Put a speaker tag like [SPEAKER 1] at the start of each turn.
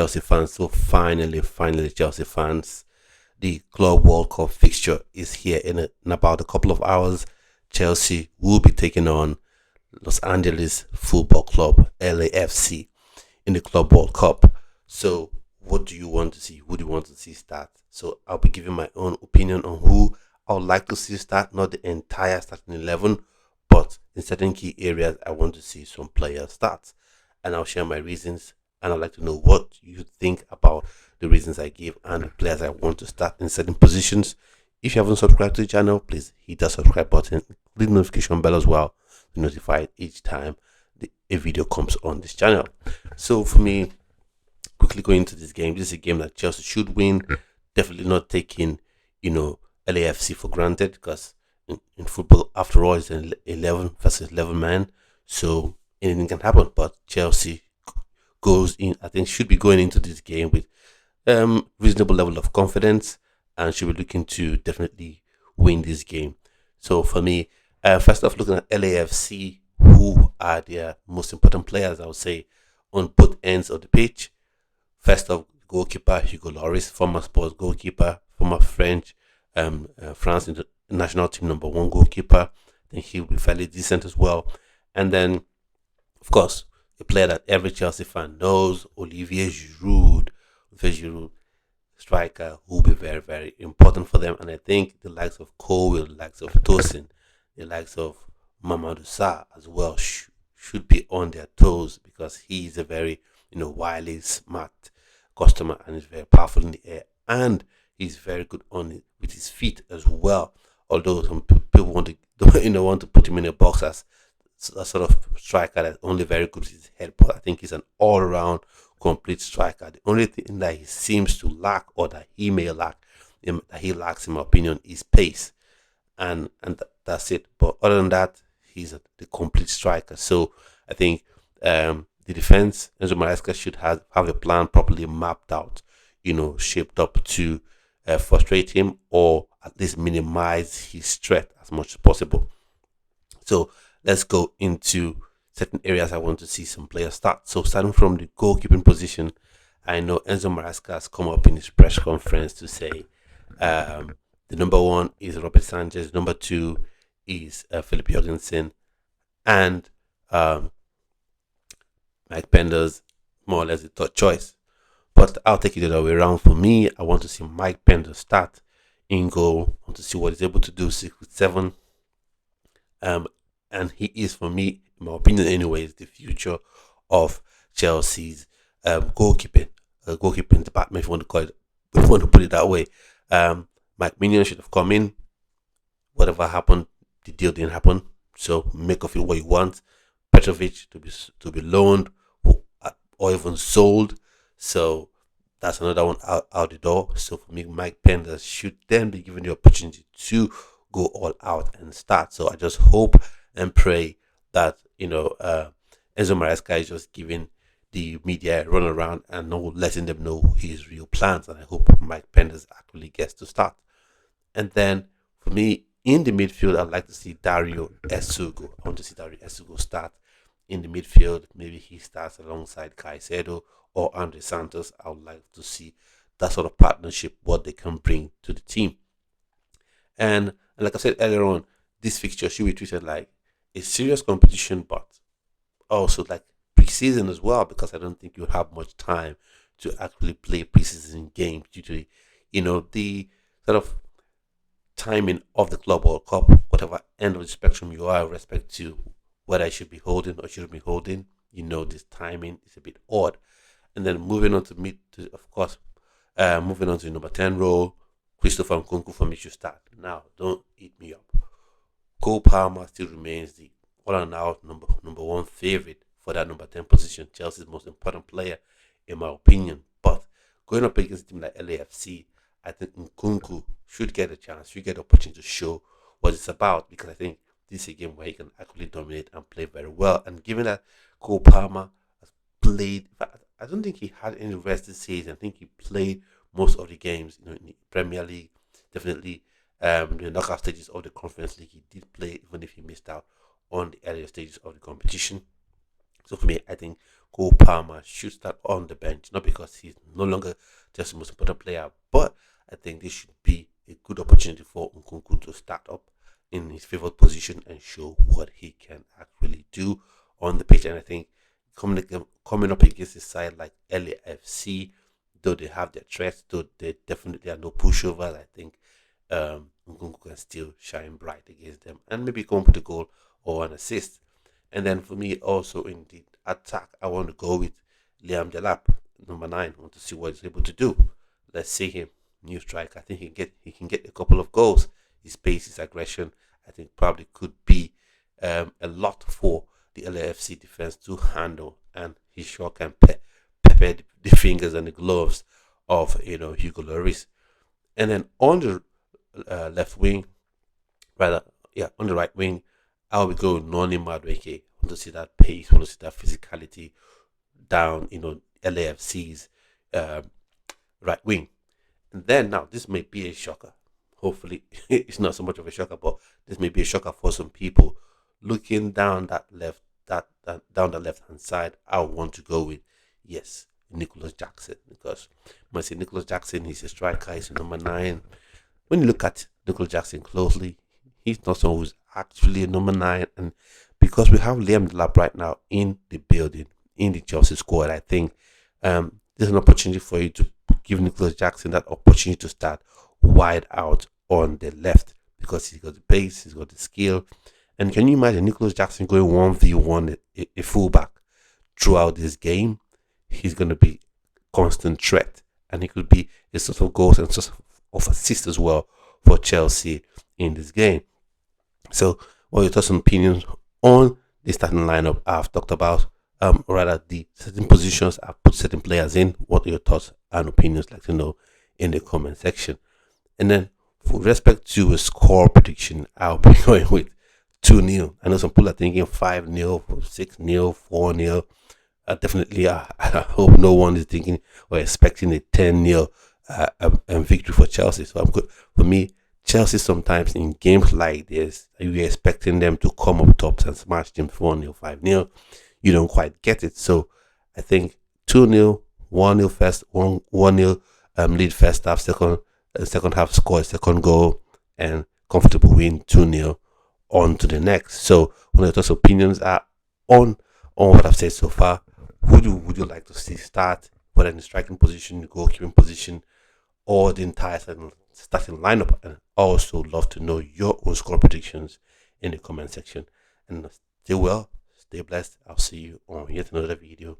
[SPEAKER 1] Chelsea fans. So finally, Chelsea fans, the Club World Cup fixture is here in about a couple of hours. Chelsea will be taking on Los Angeles Football Club (LAFC) in the Club World Cup. So, what do you want to see? Who do you want to see start? So, I'll be giving my own opinion on who I would like to see start, not the entire starting 11, but in certain key areas, I want to see some players start. And I'll share my reasons, and I'd like to know what you think about the reasons I gave and the players I want to start in certain positions. If you haven't subscribed to the channel, please hit that subscribe button, click the notification bell as well to be notified each time a video comes on this channel. So for me, quickly going into this game, this is a game that Chelsea should win. Definitely not taking, LAFC for granted, because in football, after all, it's an 11 versus 11 man. So anything can happen. But Chelsea goes in, I think, should be going into this game with reasonable level of confidence and should be looking to definitely win this game. So for me, first off, looking at LAFC, who are their most important players, I would say, on both ends of the pitch. First off, goalkeeper Hugo Lloris, former Sports goalkeeper, former French, France national team #1 goalkeeper. I think he'll be fairly decent as well. And then, of course, a player that every Chelsea fan knows, Olivier Giroud. Olivier Giroud, striker, who will be very, very important for them. And I think the likes of Cole, the likes of Tosin, the likes of Mamadou Sarr as well should be on their toes, because he is a very, wily, smart customer and is very powerful in the air, and he's very good on it with his feet as well. Although some people want to, want to put him in a box as a sort of striker that's only very good with his head, but I think he's an all-around complete striker. The only thing that he seems to lack, or that he may lack, that he lacks, in my opinion, is pace, and that's it. But other than that, he's the complete striker. So I think the defense, Enzo Maresca should have a plan properly mapped out, shaped up to frustrate him, or at least minimize his threat as much as possible. So let's go into certain areas I want to see some players start. So starting from the goalkeeping position, I know Enzo Maresca has come up in his press conference to say the #1 is Robert Sanchez, #2 is Philip Jorgensen, and Mike Pender's more or less the third choice. But I'll take it the other way around. For me, I want to see Mike Pender start in goal. I want to see what he's able to do 6'7". And he is, for me, in my opinion anyways, the future of Chelsea's goalkeeping department, if you want to call it, if you want to put it that way. Mike Mignon should have come in. Whatever happened, the deal didn't happen. So make of it what you want. Petrovic to be loaned or even sold. So that's another one out the door. So for me, Mike Pender should then be given the opportunity to go all out and start. So I just hope and pray that Enzo Maresca is just giving the media a run around and not letting them know his real plans. And I hope Mike Pender actually gets to start. And then for me, in the midfield, I'd like to see Dario Esugo. I want to see Dario Esugo start in the midfield. Maybe he starts alongside Caicedo or Andre Santos. I would like to see that sort of partnership, what they can bring to the team. And like I said earlier on, this fixture should be treated like a serious competition, but also like preseason as well, because I don't think you have much time to actually play preseason games due to the sort of timing of the Club World Cup, whatever end of the spectrum you are, with respect to whether I should be holding or shouldn't be holding. This timing is a bit odd. And then moving on to moving on to the #10 role, Christopher Nkunku for me should start. Now, don't eat me up. Cole Palmer still remains the all in all number one favorite for that #10 position. Chelsea's most important player, in my opinion. But going up against a team like LAFC, I think Nkunku should get a chance, should get the opportunity to show what it's about, because I think this is a game where he can actually dominate and play very well. And given that Cole Palmer has played, in fact, I don't think he had any rest this season. I think he played most of the games, in the Premier League, definitely the knockout stages of the Conference League. He did play, even if he missed out on the earlier stages of the competition. So for me, I think Cole Palmer should start on the bench, not because he's no longer just the most important player, but I think this should be a good opportunity for Nkunku to start up in his favorite position and show what he can actually do on the pitch. And I think coming up against a side like LAFC, though they have their threats, though they definitely are no pushovers, I think Nkunku can still shine bright against them and maybe come up with a goal or an assist. And then for me, also in the attack, I want to go with Liam Delap, number 9. I want to see what he's able to do. Let's see him, new strike. I think he can get a couple of goals. His pace, his aggression, I think probably could be a lot for the LAFC defense to handle, and he sure can pepper the fingers and the gloves of Hugo Lloris. And then on the left wing, rather, yeah, on the right wing, I'll be going Noni Madueke. I want to see that pace, I want to see that physicality down, LAFC's right wing. And then now, this may be a shocker. Hopefully, it's not so much of a shocker, but this may be a shocker for some people. Looking down down the left hand side, I want to go with Nicholas Jackson, because when I say Nicholas Jackson, he's a striker, he's a number 9. When you look at Nicholas Jackson closely, he's not someone who's actually a number 9, and because we have Liam Delap right now in the building, in the Chelsea squad, I think there's an opportunity for you to give Nicholas Jackson that opportunity to start wide out on the left, because he's got the pace, he's got the skill. And can you imagine Nicholas Jackson going 1v1 a fullback throughout this game? He's going to be constant threat, and he could be a source of goals and source of assist as well for Chelsea in this game. So, what are your thoughts and opinions on the starting lineup I've talked about? Rather, the certain positions I've put certain players in. What are your thoughts and opinions? Like to know in the comment section. And then, with respect to a score prediction, I'll be going with 2-0. I know some people are thinking 5-0, 6-0, 4-0. Definitely, I hope no one is thinking or expecting a 10-0 victory for Chelsea. So I'm good. For me, Chelsea sometimes in games like this, you're expecting them to come up top and smash them 4-0, 5-0. You don't quite get it. So I think 2-0, 1-0 first, 1-0 lead first half, second half score, second goal, and comfortable win 2-0 on to the next. So one of those opinions are on what I've said so far. Who would you like to see start, whether in the striking position, the goalkeeping position, or the entire starting lineup? And also love to know your own score predictions in the comment section. And stay well, stay blessed. I'll see you on yet another video.